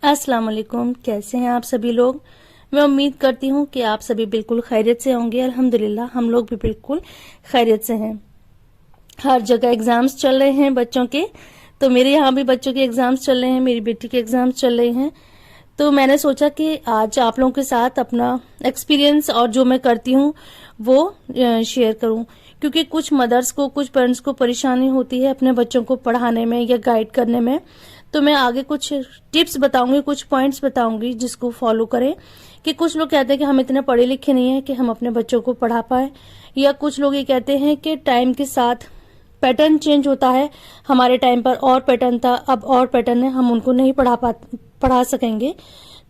अस्सलाम वालेकुम। कैसे हैं आप सभी लोग। मैं उम्मीद करती हूँ कि आप सभी बिल्कुल खैरियत से होंगे। अल्हम्दुलिल्लाह हम लोग भी बिल्कुल खैरियत से हैं। हर जगह एग्जाम्स चल रहे हैं बच्चों के, तो मेरे यहाँ भी बच्चों के एग्जाम्स चल रहे हैं, मेरी बेटी के एग्जाम्स चल रहे हैं। तो मैंने सोचा कि आज आप लोगों के साथ अपना एक्सपीरियंस और जो मैं करती हूँ वो शेयर करूँ, क्योंकि कुछ मदर्स को, कुछ पेरेंट्स को परेशानी होती है अपने बच्चों को पढ़ाने में या गाइड करने में। तो मैं आगे कुछ टिप्स बताऊंगी, कुछ पॉइंट्स बताऊंगी जिसको फॉलो करें। कि कुछ लोग कहते हैं कि हम इतने पढ़े लिखे नहीं है कि हम अपने बच्चों को पढ़ा पाए, या कुछ लोग ये कहते हैं कि टाइम के साथ पैटर्न चेंज होता है। हमारे टाइम पर और पैटर्न था, अब और पैटर्न है, हम उनको नहीं पढ़ा सकेंगे।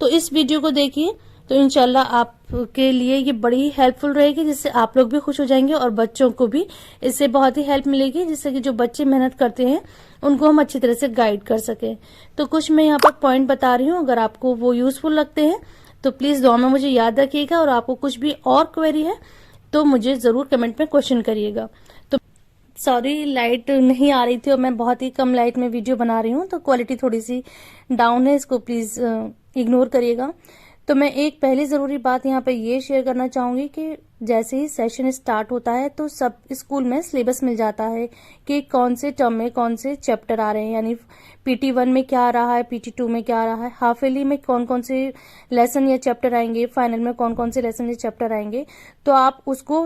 तो इस वीडियो को देखिए, तो इंशाल्लाह आपके लिए ये बड़ी हेल्पफुल रहेगी, जिससे आप लोग भी खुश हो जाएंगे और बच्चों को भी इससे बहुत ही हेल्प मिलेगी, जिससे कि जो बच्चे मेहनत करते हैं उनको हम अच्छी तरह से गाइड कर सके। तो कुछ मैं यहाँ पर पॉइंट बता रही हूँ, अगर आपको वो यूजफुल लगते हैं तो प्लीज दुआ में मुझे याद रखिएगा, और आपको कुछ भी और क्वेरी है तो मुझे जरूर कमेंट में क्वेश्चन करिएगा। तो सॉरी, लाइट नहीं आ रही थी और मैं बहुत ही कम लाइट में वीडियो बना रही हूँ, तो क्वालिटी थोड़ी सी डाउन है, इसको प्लीज इग्नोर करिएगा। तो मैं एक पहली जरूरी बात यहाँ पे ये शेयर करना चाहूंगी कि जैसे ही सेशन स्टार्ट होता है तो सब स्कूल में सिलेबस मिल जाता है कि कौन से टर्म में कौन से चैप्टर आ रहे हैं, यानी PT1 में क्या आ रहा है, PT2 में क्या आ रहा है, हाफ ईयरली में कौन कौन से लेसन या चैप्टर आएंगे, फाइनल में कौन कौन से लेसन या चैप्टर आएंगे। तो आप उसको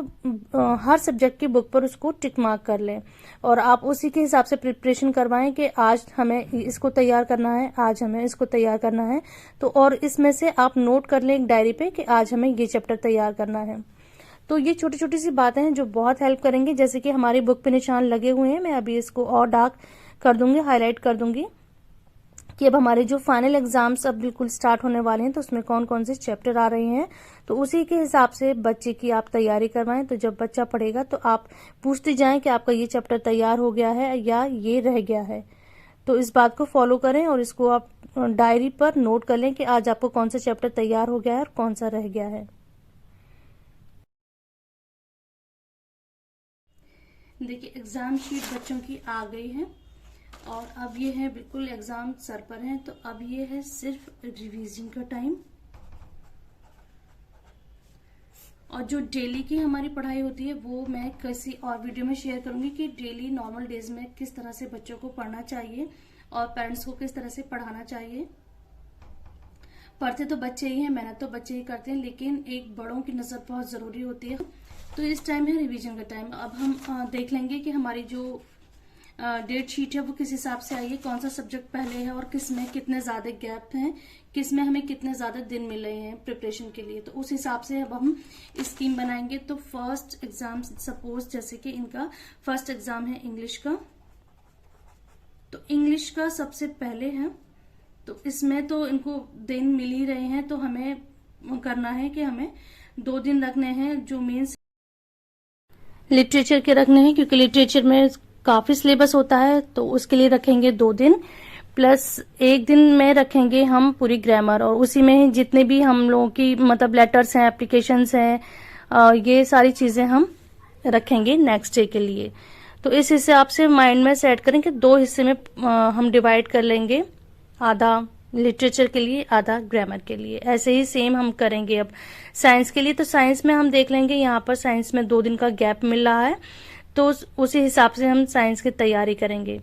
हर सब्जेक्ट की बुक पर उसको टिक मार्क कर लें, और आप उसी के हिसाब से प्रिपरेशन करवाएं कि आज हमें इसको तैयार करना है, आज हमें इसको तैयार करना है। तो और इसमें से आप नोट कर लें एक डायरी पे कि आज हमें ये चैप्टर तैयार करना है। तो ये छोटी छोटी सी बातें हैं जो बहुत हेल्प करेंगी। जैसे कि हमारी बुक पे निशान लगे हुए हैं, मैं अभी इसको और डार्क कर दूंगी, हाईलाइट कर दूंगी कि अब हमारे जो फाइनल एग्जाम्स अब बिल्कुल स्टार्ट होने वाले हैं तो उसमें कौन कौन से चैप्टर आ रहे हैं। तो उसी के हिसाब से बच्चे की आप तैयारी करवाएं। तो जब बच्चा पढ़ेगा तो आप पूछते जाएं कि आपका ये चैप्टर तैयार हो गया है या ये रह गया है। तो इस बात को फॉलो करें और इसको आप डायरी पर नोट कर लें कि आज आपको कौन सा चैप्टर तैयार हो गया है और कौन सा रह गया है। देखिए, एग्जाम शीट बच्चों की आ गई है और अब ये है बिल्कुल एग्जाम सर पर है। तो अब ये है सिर्फ रिवीजन का टाइम, और जो डेली की हमारी पढ़ाई होती है वो मैं किसी और वीडियो में शेयर करूंगी कि डेली नॉर्मल डेज में किस तरह से बच्चों को पढ़ना चाहिए और पेरेंट्स को किस तरह से पढ़ाना चाहिए। पढ़ते तो बच्चे ही हैं, मेहनत तो बच्चे ही करते हैं, लेकिन एक बड़ों की नजर बहुत जरूरी होती है। तो इस टाइम है रिवीजन का टाइम। अब हम देख लेंगे कि हमारी जो डेट शीट है वो किस हिसाब से आई है, कौन सा सब्जेक्ट पहले है और किस में कितने ज्यादा गैप हैं, किस में हमें कितने ज्यादा दिन मिल रहे हैं प्रिपरेशन के लिए। तो उस हिसाब से अब हम स्कीम बनाएंगे। तो फर्स्ट एग्जाम, सपोज जैसे कि इनका फर्स्ट एग्जाम है इंग्लिश का, तो इंग्लिश का सबसे पहले है। तो इसमें तो इनको दिन मिल ही रहे हैं, तो हमें करना है कि हमें 2 दिन रखने हैं जो मेन लिटरेचर के रखने हैं, क्योंकि लिटरेचर में काफी सिलेबस होता है। तो उसके लिए रखेंगे 2 दिन, प्लस 1 दिन में रखेंगे हम पूरी ग्रामर, और उसी में जितने भी हम लोगों की मतलब लेटर्स हैं, एप्लीकेशंस हैं, ये सारी चीजें हम रखेंगे नेक्स्ट डे के लिए। तो इस हिसाब से माइंड में सेट करें कि 2 हिस्से में हम डिवाइड कर लेंगे, आधा लिटरेचर के लिए, आधा ग्रामर के लिए। ऐसे ही सेम हम करेंगे अब साइंस के लिए। तो साइंस में हम देख लेंगे, यहाँ पर साइंस में 2 दिन का गैप मिल रहा है, तो उसी हिसाब से हम साइंस की तैयारी करेंगे।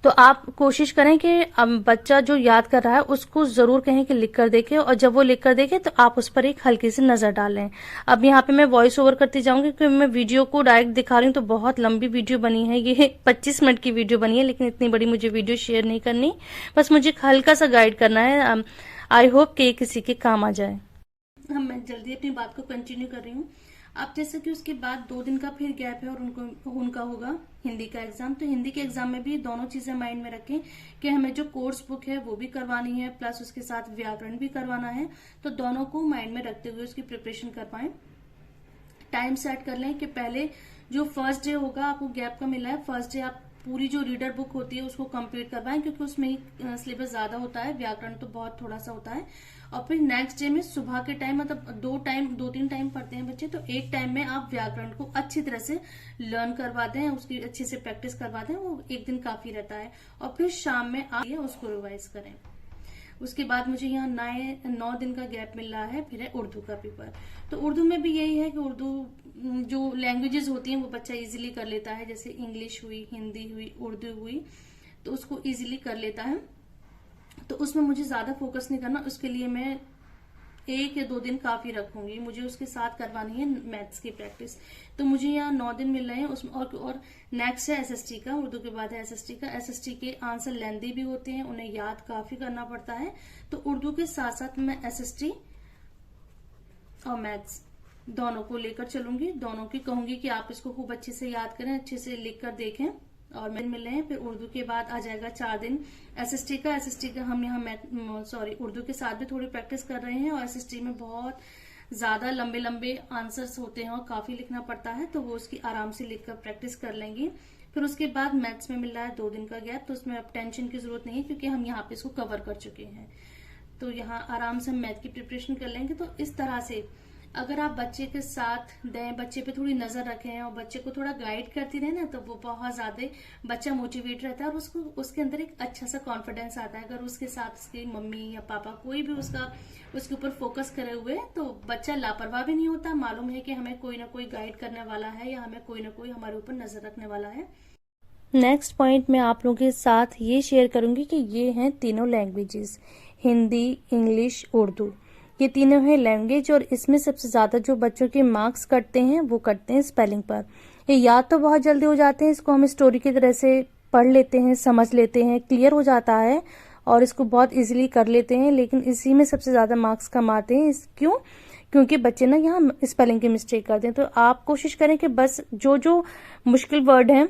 तो आप कोशिश करें कि बच्चा जो याद कर रहा है उसको जरूर कहें कि लिख कर देखे, और जब वो लिख कर देखे तो आप उस पर एक हल्की सी नजर डालें। अब यहाँ पे मैं वॉइस ओवर करती जाऊंगी क्योंकि मैं वीडियो को डायरेक्ट दिखा रही हूँ, तो बहुत लंबी वीडियो बनी है, ये 25 मिनट की वीडियो बनी है, लेकिन इतनी बड़ी मुझे वीडियो शेयर नहीं करनी, बस मुझे हल्का सा गाइड करना है। आई होप कि किसी के काम आ जाए। मैं जल्दी अपनी बात को कंटिन्यू कर रही हूँ। अब जैसे कि उसके बाद 2 दिन का फिर गैप है और उनका होगा हिंदी का एग्जाम। तो हिंदी के एग्जाम में भी दोनों चीजें माइंड में रखें कि हमें जो कोर्स बुक है वो भी करवानी है, प्लस उसके साथ व्याकरण भी करवाना है। तो दोनों को माइंड में रखते हुए उसकी प्रिपरेशन कर पाए। टाइम सेट कर लें कि पहले जो फर्स्ट डे होगा, आपको गैप का मिला है, फर्स्ट डे आप पूरी जो रीडर बुक होती है उसको कंप्लीट करवाएं, क्योंकि उसमें ही सिलेबस ज्यादा होता है, व्याकरण तो बहुत थोड़ा सा होता है। और फिर नेक्स्ट डे में सुबह के टाइम, मतलब 2-3 टाइम पढ़ते हैं बच्चे, तो एक टाइम में आप व्याकरण को अच्छी तरह से लर्न करवा दें, उसकी अच्छे से प्रैक्टिस करवा दें, वो 1 दिन काफी रहता है। और फिर शाम में आप उसको रिवाइज करें। उसके बाद मुझे यहाँ 9 दिन का गैप मिल रहा है, फिर है उर्दू का पेपर। तो उर्दू में भी यही है कि उर्दू जो लैंग्वेजेस होती हैं वो बच्चा इजीली कर लेता है, जैसे इंग्लिश हुई, हिंदी हुई, उर्दू हुई, तो उसको इजीली कर लेता है। तो उसमें मुझे ज्यादा फोकस नहीं करना, उसके लिए मैं 1 या 2 दिन काफी रखूंगी। मुझे उसके साथ करवानी है मैथ्स की प्रैक्टिस। तो मुझे यहाँ 9 दिन मिल रहे हैं उसमें। और नेक्स्ट है एसएसटी का, उर्दू के बाद है एसएसटी का। एसएसटी के आंसर लेंथी भी होते हैं, उन्हें याद काफी करना पड़ता है। तो उर्दू के साथ साथ मैं एसएसटी और मैथ्स दोनों को लेकर चलूंगी। दोनों की कहूंगी कि आप इसको खूब अच्छे से याद करें, अच्छे से लिख कर देखें। और मैं मिल रहे हैं। फिर उर्दू के बाद आ जाएगा 4 दिन एसएसटी का। एसएसटी का हम यहाँ उर्दू के साथ भी थोड़ी प्रैक्टिस कर रहे हैं। और एसएसटी में बहुत ज्यादा लंबे लंबे आंसर्स होते हैं और काफी लिखना पड़ता है, तो वो उसकी आराम से लिखकर प्रैक्टिस कर लेंगी। फिर उसके बाद मैथ्स में मिल रहा है 2 दिन का गैप, तो उसमें अब टेंशन की जरूरत नहीं है क्योंकि हम यहाँ पे इसको कवर कर चुके हैं। तो यहाँ आराम से हम मैथ की प्रिपरेशन कर लेंगे। तो इस तरह से अगर आप बच्चे के साथ दें, बच्चे पे थोड़ी नजर रखें और बच्चे को थोड़ा गाइड करती रहे ना, तो वो बहुत ज्यादा बच्चा मोटिवेट रहता है और उसको उसके अंदर एक अच्छा सा कॉन्फिडेंस आता है। अगर उसके साथ उसकी मम्मी या पापा कोई भी उसके ऊपर फोकस करे हुए, तो बच्चा लापरवाह भी नहीं होता। मालूम है कि हमें कोई ना कोई गाइड करने वाला है या हमें कोई ना कोई हमारे ऊपर नजर रखने वाला है। नेक्स्ट पॉइंट मैं आप लोगों के साथ ये शेयर करूंगी कि ये हैं तीनों लैंग्वेजेस, हिंदी, इंग्लिश, उर्दू। ये तीनों है लैंग्वेज। और इसमें सबसे ज्यादा जो बच्चों के मार्क्स कटते हैं वो कटते हैं स्पेलिंग पर। ये याद तो बहुत जल्दी हो जाते हैं, इसको हम स्टोरी की तरह से पढ़ लेते हैं, समझ लेते हैं, क्लियर हो जाता है और इसको बहुत इजीली कर लेते हैं। लेकिन इसी में सबसे ज्यादा मार्क्स कम आते हैं। क्यों? क्योंकि बच्चे ना यहाँ स्पेलिंग की मिस्टेक करते हैं। तो आप कोशिश करें कि बस जो जो मुश्किल वर्ड हैं,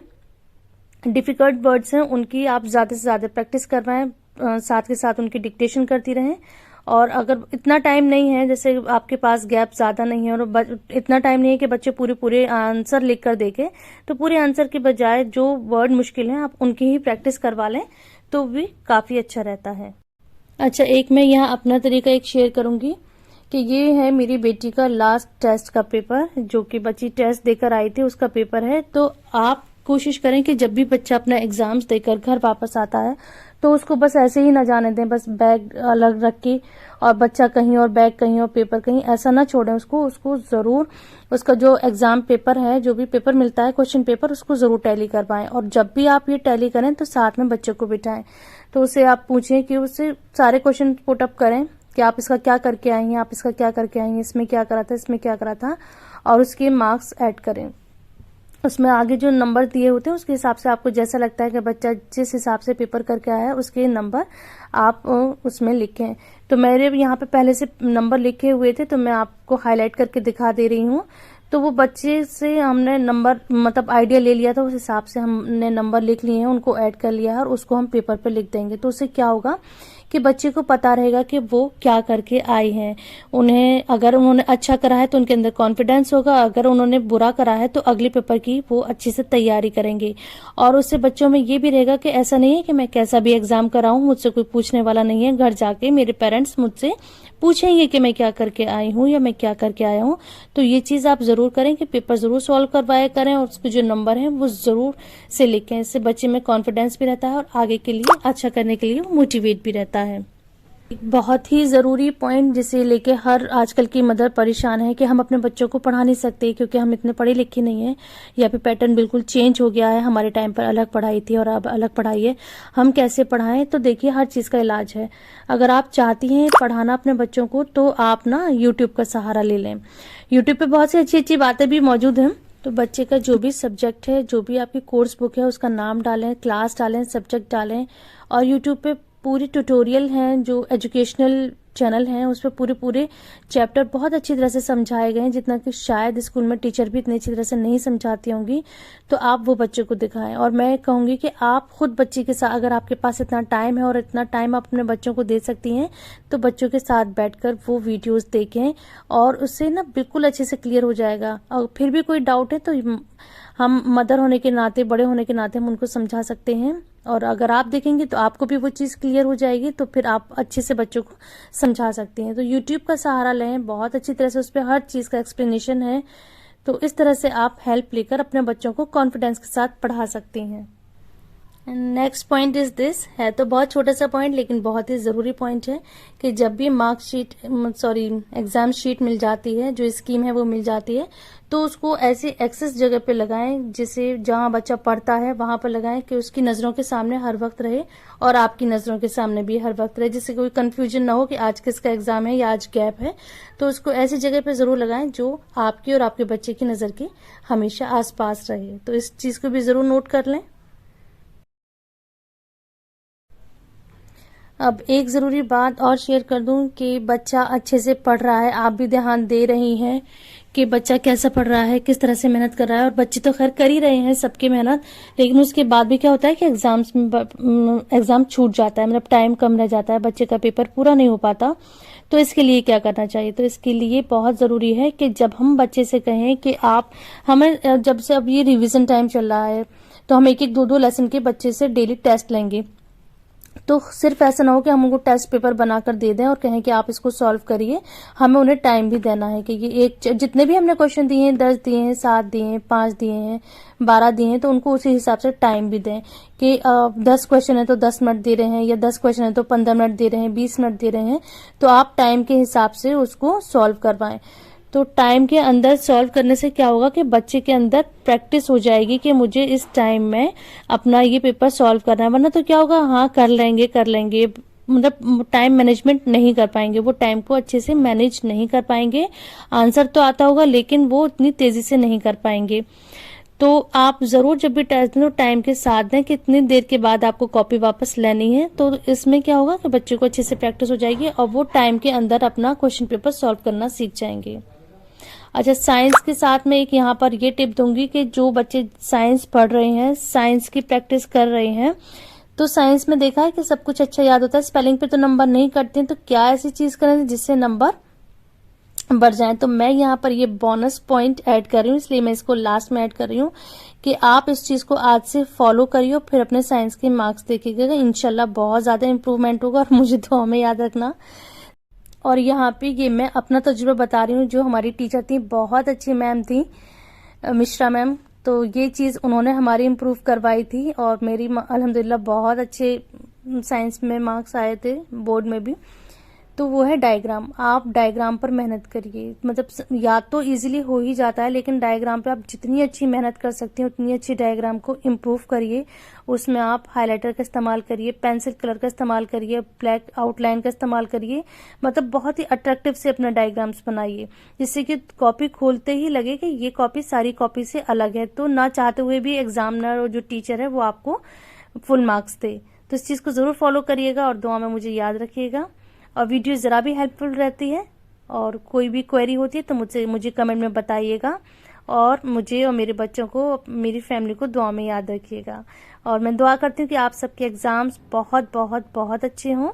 डिफिकल्ट वर्ड्स हैं, उनकी आप ज्यादा से ज्यादा प्रैक्टिस करवाएं, साथ के साथ उनकी डिक्टेशन करती रहें। और अगर इतना टाइम नहीं है, जैसे आपके पास गैप ज्यादा नहीं है और इतना टाइम नहीं है कि बच्चे पूरे आंसर लिख कर देखें, तो पूरे आंसर के बजाय जो वर्ड मुश्किल है आप उनकी ही प्रैक्टिस करवा लें, तो भी काफी अच्छा रहता है। अच्छा, एक मैं यहाँ अपना तरीका एक शेयर करूंगी कि ये है मेरी बेटी का लास्ट टेस्ट का पेपर, जो कि बच्ची टेस्ट देकर आई थी, उसका पेपर है। तो आप कोशिश करें कि जब भी बच्चा अपना एग्जाम्स देकर घर वापस आता है तो उसको बस ऐसे ही ना जाने दें, बस बैग अलग रख के और बच्चा कहीं और बैग कहीं और पेपर कहीं, ऐसा ना छोड़ें उसको जरूर उसका जो एग्जाम पेपर है, जो भी पेपर मिलता है क्वेश्चन पेपर, उसको जरूर टैली करवाएं। और जब भी आप ये टैली करें तो साथ में बच्चे को बिठाएं, तो उसे आप पूछें कि उससे सारे क्वेश्चन पुट अप करें कि आप इसका क्या करके आई हैं, आप इसका क्या करके आई हैं, इसमें क्या करा था, इसमें क्या करा था, और उसके मार्क्स ऐड करें। उसमें आगे जो नंबर दिए होते हैं उसके हिसाब से आपको जैसा लगता है कि बच्चा जिस हिसाब से पेपर करके आया है उसके नंबर आप उसमें लिखें। तो मेरे यहाँ पे पहले से नंबर लिखे हुए थे, तो मैं आपको हाईलाइट करके दिखा दे रही हूँ। तो वो बच्चे से हमने नंबर मतलब आइडिया ले लिया था, उस हिसाब से हमने नंबर लिख लिए हैं, उनको ऐड कर लिया है और उसको हम पेपर पे लिख देंगे। तो उससे क्या होगा कि बच्चे को पता रहेगा कि वो क्या करके आई हैं। उन्हें अगर उन्होंने अच्छा करा है तो उनके अंदर कॉन्फिडेंस होगा, अगर उन्होंने बुरा करा है तो अगले पेपर की वो अच्छे से तैयारी करेंगे। और उससे बच्चों में ये भी रहेगा कि ऐसा नहीं है कि मैं कैसा भी एग्जाम कराऊं मुझसे कोई पूछने वाला नहीं है, घर जाके मेरे पेरेंट्स मुझसे पूछेंगे कि मैं क्या करके आई हूँ या मैं क्या करके आया हूँ। तो ये चीज आप जरूर करें कि पेपर जरूर सॉल्व करवाया करें और उसके जो नंबर हैं वो जरूर से लिखें। इससे बच्चे में कॉन्फिडेंस भी रहता है और आगे के लिए अच्छा करने के लिए वो मोटिवेट भी रहता है। बहुत ही जरूरी पॉइंट जिसे लेके हर आजकल की मदर परेशान है कि हम अपने बच्चों को पढ़ा नहीं सकते क्योंकि हम इतने पढ़े लिखे नहीं है, या फिर पैटर्न बिल्कुल चेंज हो गया है। हमारे टाइम पर अलग पढ़ाई थी और अब अलग पढ़ाई है, हम कैसे पढ़ाएं? तो देखिए, हर चीज का इलाज है। अगर आप चाहती हैं पढ़ाना अपने बच्चों को तो आप ना यूट्यूब का सहारा ले लें। यूट्यूब पे बहुत सी अच्छी अच्छी बातें भी मौजूद हैं। तो बच्चे का जो भी सब्जेक्ट है, जो भी आपकी कोर्स बुक है, उसका नाम डालें, क्लास डालें, सब्जेक्ट डालें, और यूट्यूब पे पूरी ट्यूटोरियल हैं, जो एजुकेशनल चैनल हैं, उस पर पूरे चैप्टर बहुत अच्छी तरह से समझाए गए हैं, जितना कि शायद स्कूल में टीचर भी इतनी अच्छी तरह से नहीं समझाती होंगी। तो आप वो बच्चे को दिखाएं। और मैं कहूंगी कि आप खुद बच्चे के साथ, अगर आपके पास इतना टाइम है और इतना टाइम आप अपने बच्चों को दे सकती हैं, तो बच्चों के साथ बैठकर वो वीडियोस देखें और उससे ना बिल्कुल अच्छे से क्लियर हो जाएगा। और फिर भी कोई डाउट है तो हम मदर होने के नाते, बड़े होने के नाते हम उनको समझा सकते हैं। और अगर आप देखेंगे तो आपको भी वो चीज क्लियर हो जाएगी, तो फिर आप अच्छे से बच्चों को समझा सकते हैं। तो यूट्यूब का सहारा लें, बहुत अच्छी तरह से उस पर हर चीज का एक्सप्लेनेशन है। तो इस तरह से आप हेल्प लेकर अपने बच्चों को कॉन्फिडेंस के साथ पढ़ा सकती हैं। नेक्स्ट पॉइंट इज दिस, है तो बहुत छोटा सा पॉइंट लेकिन बहुत ही जरूरी पॉइंट है कि जब भी एग्जाम शीट मिल जाती है, जो स्कीम है वो मिल जाती है, तो उसको ऐसी एक्सेस जगह पे लगाएं जिसे जहां बच्चा पढ़ता है वहां पर लगाएं कि उसकी नजरों के सामने हर वक्त रहे और आपकी नजरों के सामने भी हर वक्त रहे, जिससे कोई कंफ्यूजन ना हो कि आज किसका एग्जाम है या आज गैप है। तो उसको ऐसी जगह पे जरूर लगाएं जो आपकी और आपके बच्चे की नजर के हमेशा आसपास रहे। तो इस चीज को भी जरूर नोट कर लें। अब एक ज़रूरी बात और शेयर कर दूं कि बच्चा अच्छे से पढ़ रहा है, आप भी ध्यान दे रही हैं कि बच्चा कैसा पढ़ रहा है, किस तरह से मेहनत कर रहा है। और बच्चे तो खैर कर ही रहे हैं सबकी मेहनत, लेकिन उसके बाद भी क्या होता है कि एग्जाम छूट जाता है, मतलब टाइम कम रह जाता है, बच्चे का पेपर पूरा नहीं हो पाता। तो इसके लिए क्या करना चाहिए? तो इसके लिए बहुत ज़रूरी है कि जब हम बच्चे से कहें कि आप हमें, जब से अब ये रिवीजन टाइम चल रहा है, तो हम एक एक दो दो लेसन के बच्चे से डेली टेस्ट लेंगे। तो सिर्फ ऐसा ना हो कि हम उनको टेस्ट पेपर बनाकर दे दें और कहें कि आप इसको सॉल्व करिए। हमें उन्हें टाइम भी देना है कि ये जितने भी हमने क्वेश्चन दिए हैं, 10 दिए हैं, 7 दिए हैं, 5 दिए हैं, 12 दिए हैं, तो उनको उसी हिसाब से टाइम भी दें कि 10 क्वेश्चन है तो 10 मिनट दे रहे हैं, या 10 क्वेश्चन है तो 15 मिनट दे रहे हैं, 20 मिनट दे रहे हैं, तो आप टाइम के हिसाब से उसको सॉल्व करवाएं। तो टाइम के अंदर सॉल्व करने से क्या होगा कि बच्चे के अंदर प्रैक्टिस हो जाएगी कि मुझे इस टाइम में अपना ये पेपर सॉल्व करना है। वरना तो क्या होगा, हाँ कर लेंगे, मतलब टाइम मैनेजमेंट नहीं कर पाएंगे, वो टाइम को अच्छे से मैनेज नहीं कर पाएंगे। आंसर तो आता होगा लेकिन वो इतनी तेजी से नहीं कर पाएंगे। तो आप जरूर जब भी टेस्ट दें तो टाइम के साथ दें, कितनी देर के बाद आपको कॉपी वापस लेनी है। तो इसमें क्या होगा कि बच्चे को अच्छे से प्रैक्टिस हो जाएगी और वो टाइम के अंदर अपना क्वेश्चन पेपर सॉल्व करना सीख जाएंगे। अच्छा, साइंस के साथ में एक यहाँ पर ये टिप दूंगी कि जो बच्चे साइंस पढ़ रहे हैं, साइंस की प्रैक्टिस कर रहे हैं, तो साइंस में देखा है कि सब कुछ अच्छा याद होता है, स्पेलिंग पे तो नंबर नहीं कटते हैं, तो क्या ऐसी चीज करें जिससे नंबर बढ़ जाए। तो मैं यहाँ पर ये बोनस पॉइंट ऐड कर रही हूँ, इसलिए मैं इसको लास्ट में ऐड कर रही हूँ कि आप इस चीज को आज से फॉलो करिए और फिर अपने साइंस के मार्क्स देखिएगा, इंशाल्लाह बहुत ज्यादा इंप्रूवमेंट होगा। और मुझे तो हमें याद रखना। और यहाँ पे ये मैं अपना तजुर्बा बता रही हूँ, जो हमारी टीचर थी, बहुत अच्छी मैम थी, मिश्रा मैम। तो ये चीज़ उन्होंने हमारी इम्प्रूव करवाई थी और मेरी अल्हम्दुलिल्लाह बहुत अच्छे साइंस में मार्क्स आए थे, बोर्ड में भी। तो वो है डायग्राम। आप डायग्राम पर मेहनत करिए, मतलब याद तो इजीली हो ही जाता है, लेकिन डायग्राम पे आप जितनी अच्छी मेहनत कर सकते हैं उतनी अच्छी डायग्राम को इम्प्रूव करिए। उसमें आप हाइलाइटर का इस्तेमाल करिए, पेंसिल कलर का इस्तेमाल करिए, ब्लैक आउटलाइन का इस्तेमाल करिए, मतलब बहुत ही अट्रैक्टिव से अपना डायग्राम्स बनाइए, जिससे कि कॉपी खोलते ही लगे कि ये कॉपी सारी कॉपी से अलग है। तो ना चाहते हुए भी एग्जामिनर और जो टीचर है वो आपको फुल मार्क्स दे। तो इस चीज को जरूर फॉलो करिएगा और दुआ में मुझे याद रखिएगा। और वीडियो ज़रा भी हेल्पफुल रहती है और कोई भी क्वेरी होती है तो मुझे कमेंट में बताइएगा। और मुझे और मेरे बच्चों को, मेरी फैमिली को दुआ में याद रखिएगा। और मैं दुआ करती हूँ कि आप सबके एग्ज़ाम्स बहुत बहुत बहुत अच्छे हों।